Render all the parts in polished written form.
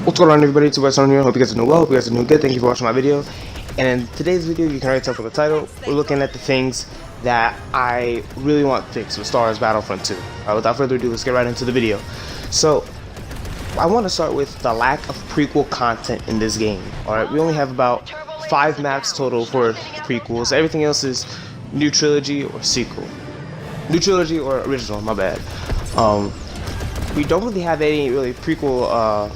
What's going on, everybody? It's Wes on here. Hope you guys are doing well. Hope you guys are doing good. Thank you for watching my video. And in today's video, you can already tell from the title, we're looking at the things that I really want fixed with Star Wars Battlefront 2. Without further ado, let's get right into the video. So, I want to start with the lack of prequel content in this game. Alright, we only have about 5 maps total for prequels. Everything else is new trilogy or sequel. New trilogy or original, my bad. We don't really have any really prequel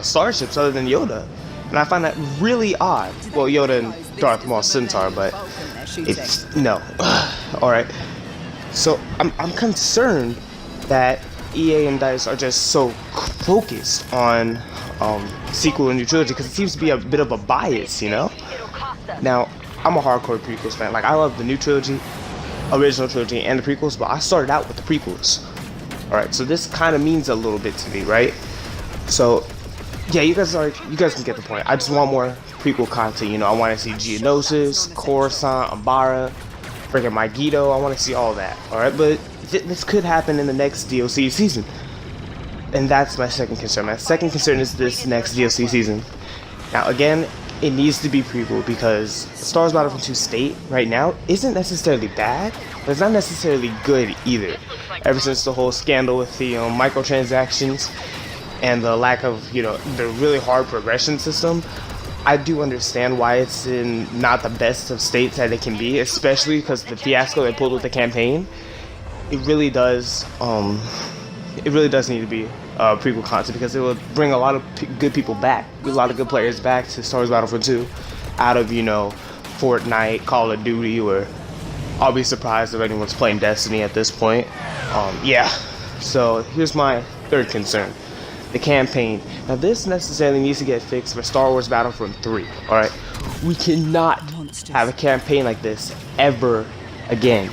starships other than Yoda, and I find that really odd. Well, Yoda and Darth Maul Centaur, but it's no. Alright, so I'm concerned that EA and DICE are just so focused on sequel and new trilogy because it seems to be a bit of a bias, you know. Now, I'm a hardcore prequels fan. Like, I love the new trilogy, original trilogy, and the prequels, but I started out with the prequels. Alright, so this kind of means a little bit to me, right? So, yeah, you guys can get the point. I just want more prequel content, you know. I want to see Geonosis, Coruscant, Umbara, freaking Megiddo. I want to see all that, alright? But this could happen in the next DLC season. And that's my second concern. My second concern is this next DLC season. Now, again, it needs to be prequel because Star Wars Battlefront 2 state right now isn't necessarily bad, but it's not necessarily good either. Ever since the whole scandal with the microtransactions and the lack of, you know, the really hard progression system, I do understand why it's in not the best of states that it can be, especially because the fiasco they pulled with the campaign. It really does need to be prequel content because it will bring a lot of good people back, a lot of good players back to Star Wars Battlefront 2 out of, you know, Fortnite, Call of Duty, or I'll be surprised if anyone's playing Destiny at this point. Yeah, so here's my third concern. The campaign. Now this necessarily needs to get fixed for Star Wars Battlefront 3, alright? We cannot have a campaign like this ever again,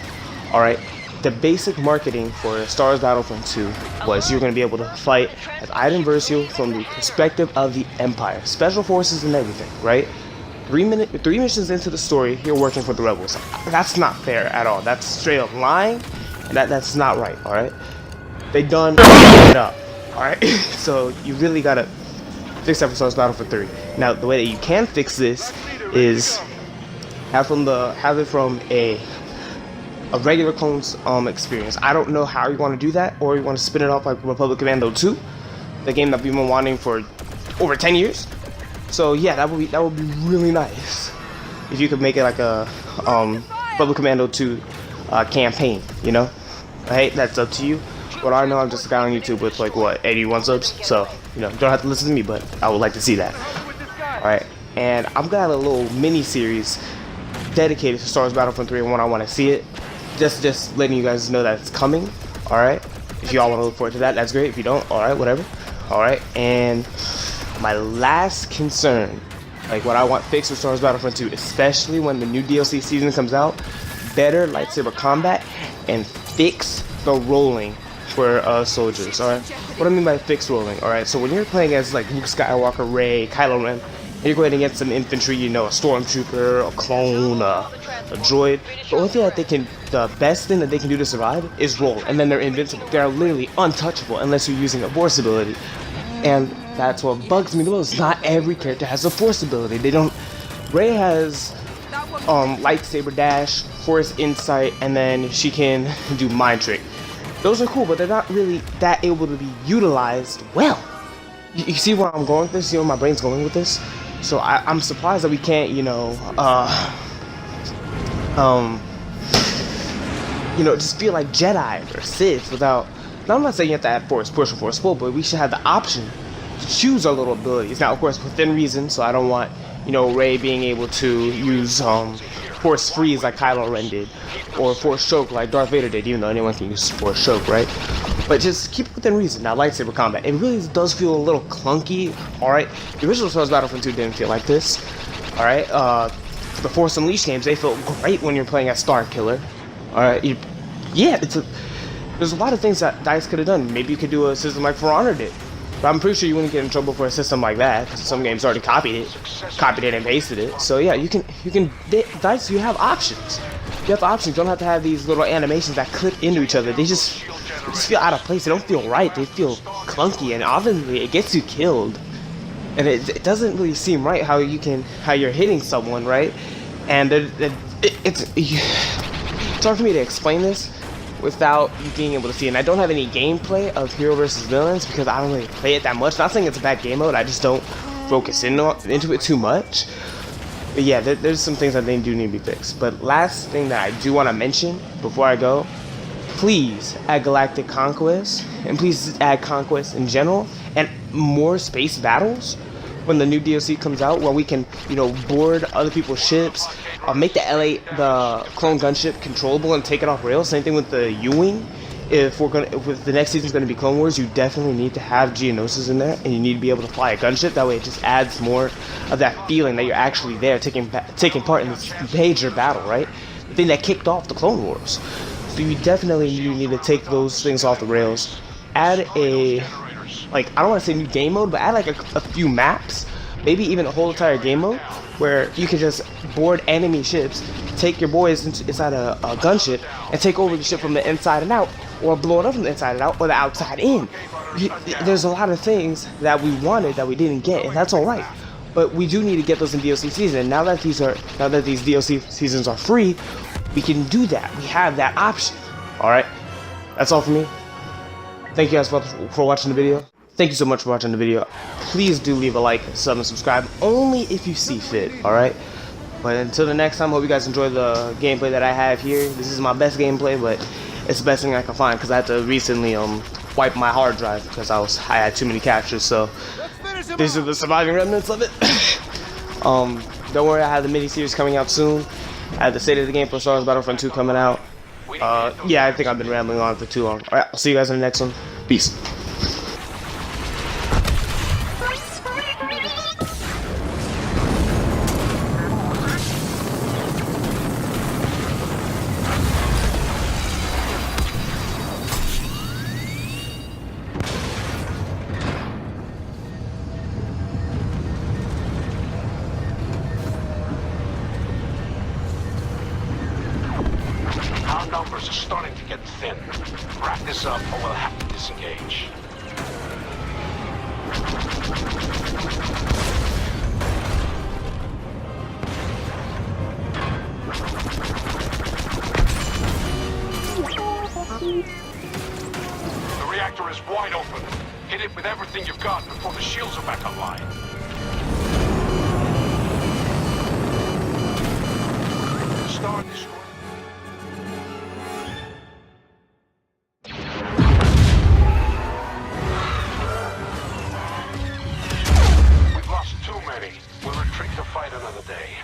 alright? The basic marketing for Star Wars Battlefront 2 was you're going to be able to fight as Iden Versio from the perspective of the Empire, special forces and everything, right? 3 missions into the story, you're working for the rebels. That's not fair at all. That's straight up lying, and that's not right, alright? They done it up. Alright, so you really gotta fix that for Star Wars Battlefront 3. Now, the way that you can fix this is have it from a regular clones experience. I don't know how you want to do that, or you want to spin it off like Republic Commando 2, the game that we've been wanting for over 10 years. So yeah, that would be really nice if you could make it like a Republic Commando 2 campaign. You know, hey, that's up to you. What I know, I'm just a guy on YouTube with like what 81 subs, so you know, don't have to listen to me, but I would like to see that. Alright, and I'm gonna have a little mini series dedicated to Star Wars Battlefront 3 and when I want to see it. Just letting you guys know that it's coming. Alright, if y'all want to look forward to that, that's great. If you don't, alright, whatever. Alright, and my last concern, like what I want fixed with Star Wars Battlefront 2, especially when the new DLC season comes out, better lightsaber combat and fix the rolling for soldiers. Alright, what I mean by fixed rolling, alright, so when you're playing as like Luke Skywalker, Rey, Kylo Ren, and you're going against some infantry, you know, a stormtrooper, a clone, a droid, the best thing that they can do to survive is roll, and then they're invincible. They're literally untouchable unless you're using a force ability, and that's what bugs me the most. Not every character has a force ability. They don't. Rey has lightsaber dash, force insight, and then she can do mind trick. Those are cool, but they're not really that able to be utilized well. You see where I'm going with this? You know where my brain's going with this? So I'm surprised that we can't, you know, just feel like Jedi or Sith without. Now, I'm not saying you have to add force push or force pull, but we should have the option to choose our little abilities. Now, of course, within reason. So I don't want, you know, Rey being able to use force freeze like Kylo Ren did, or force choke like Darth Vader did, even though anyone can use force choke, right? But just keep it within reason. Now, lightsaber combat, it really does feel a little clunky, alright? The original Star Wars Battlefront 2 didn't feel like this, alright? The Force Unleashed games, they felt great when you're playing as Star Killer, alright? Yeah, there's a lot of things that DICE could have done. Maybe you could do a system like For Honor did. But I'm pretty sure you wouldn't get in trouble for a system like that, because some games already copied it and pasted it. So yeah, you can DICE, you have options. You have options. You don't have to have these little animations that click into each other. They just just feel out of place. They don't feel right. They feel clunky, and often it gets you killed. And it doesn't really seem right how you're hitting someone, right? And it's hard for me to explain this without you being able to see. And I don't have any gameplay of Hero versus Villains because I don't really play it that much. Not saying it's a bad game mode, I just don't focus into it too much. But yeah, there's some things I think do need to be fixed. But last thing that I do want to mention before I go, please add Galactic Conquest, and please add Conquest in general, and more space battles when the new DLC comes out, where we can, board other people's ships, make the clone gunship controllable and take it off rails. Same thing with the U-Wing. If the next season's gonna be Clone Wars, you definitely need to have Geonosis in there, and you need to be able to fly a gunship. That way, it just adds more of that feeling that you're actually there, taking part in this major battle, right? The thing that kicked off the Clone Wars. So you definitely need to take those things off the rails. Add I don't want to say new game mode, but add a few maps, maybe even a whole entire game mode, where you can just board enemy ships, take your boys inside a gunship, and take over the ship from the inside and out, or blow it up from the inside and out, or the outside in. There's a lot of things that we wanted that we didn't get, and that's alright. But we do need to get those in DLC season. And now that these DLC seasons are free, we can do that. We have that option. Alright? That's all for me. Thank you guys for watching the video. Thank you so much for watching the video. Please do leave a like, sub, and subscribe, only if you see fit, alright? But until the next time, hope you guys enjoy the gameplay that I have here. This is my best gameplay, but it's the best thing I can find, because I had to recently wipe my hard drive because I had too many captures, so these are the surviving remnants of it. Don't worry, I have the mini-series coming out soon. I have the State of the Game for Star Wars Battlefront 2 coming out. Yeah, I think I've been rambling on for too long. Alright, I'll see you guys in the next one. Peace. Our numbers are starting to get thin. Wrap this up or we'll have to disengage. The reactor is wide open. Hit it with everything you've got before the shields are back online. Star Destroyer. We've lost too many. We'll retreat to fight another day.